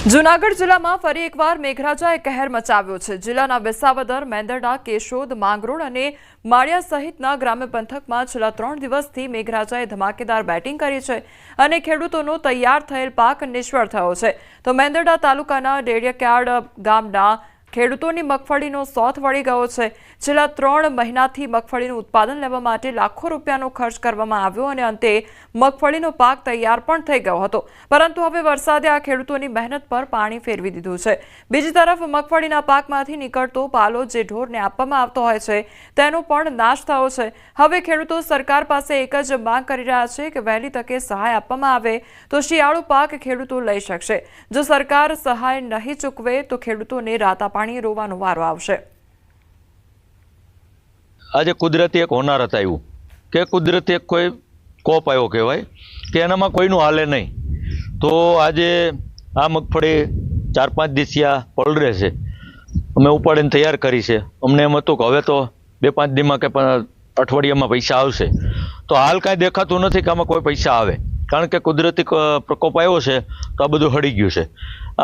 જૂનાગઢ જિલ્લામાં ફરી એકવાર મેઘરાજાએ કહેર મચાવ્યો છે। જિલ્લાના વિસાવદર, મેંદરડા, કેશોદ, માંગરોળ અને માળિયા સહિતના ગ્રામ્ય પંથકમાં છેલ્લા 3 દિવસથી મેઘરાજાએ ધમાકેદાર બેટિંગ કરી છે અને ખેડૂતોનો તૈયાર થયેલ પાક નિષ્ફળ થયો છે। તો મેંદરડા તાલુકાના ડેડિયાકાડ ગામના ખેડૂતોની મગફળીનો સોથ વળી ગયો છે। છેલ્લા 3 મહિનાથી મગફળીનું ઉત્પાદન લેવા માટે લાખો રૂપિયાનો ખર્ચ કરવામાં આવ્યો અને અંતે મગફળીનો પાક તૈયાર પણ થઈ ગયો હતો, પરંતુ હવે વરસાદે આ ખેડૂતોની મહેનત પર પાણી ફેરવી દીધું છે। બીજી તરફ મગફળીના પાકમાંથી નીકળતો પાલો જે ઢોરને આપવામાં આવતો હોય છે તેનો પણ નાશ થયો છે। હવે ખેડૂતો સરકાર પાસે એક જ માંગ કરી રહ્યા છે કે વહેલી તકે સહાય આપવામાં આવે તો શિયાળુ પાક ખેડૂતો લઈ શકશે। જો સરકાર સહાય નહીં ચૂકવે તો ખેડૂતોને રાતા પાણી રોવાનો વારો આવશે। આજે કુદરતી એક હોનારત આવ્યું કે કુદરતી એક કોઈ કોપ આવ્યો કહેવાય કે એનામાં કોઈનું હાલે નહીં। તો આજે આ મગફળી 4-5 દિવસિયા પલળે છે, અમે ઉપાડીને તૈયાર કરી છે। અમને એમ હતું કે હવે તો 2-5 દીમાં કે અઠવાડિયામાં પૈસા આવશે, તો હાલ કાંઈ દેખાતું નથી કે આમાં કોઈ પૈસા આવે, કારણ કે કુદરતી પ્રકોપ આવ્યો છે તો આ બધું હળી ગયું છે।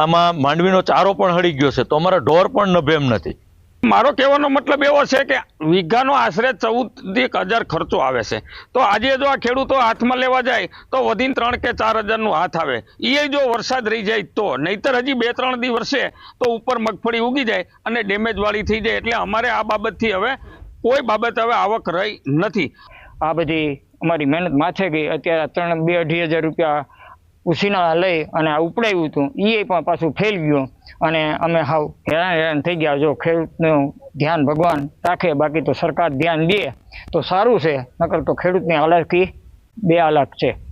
આમાં માંડવીનો ચારો પણ હળી ગયો છે, તો અમારા ઢોર પણ નભે એમ નથી। મારો કહેવાનો મતલબ એવો છે કે વીઘાનો આશરે 14,000 ખર્ચો આવે છે, તો આજે જો આ ખેડૂતો હાથમાં લેવા જાય તો વધીને 3 કે 4,000 નું હાથ આવે। એ જો વરસાદ રહી જાય તો, નહીતર હજી 2-3 દી વરસે તો ઉપર મગફળી ઉગી જાય અને ડેમેજ વાળી થઈ જાય। એટલે અમારે આ બાબતથી હવે કોઈ બાબત હવે આવક રહી નથી। આ બધી અમારી મહેનત માથે ગઈ। અત્યારે 2,000-2,500 રૂપિયા ઉછીના લઈ અને આ ઉપડાવ્યું હતું, એ પણ પાછું ફેલ ગયું અને અમે હાવ હેરાન થઈ ગયા। જો ખેડૂતનું ધ્યાન ભગવાન રાખે, બાકી તો સરકાર ધ્યાન દે તો સારું છે, નકર તો ખેડૂતની હાલત 2 હાલત છે।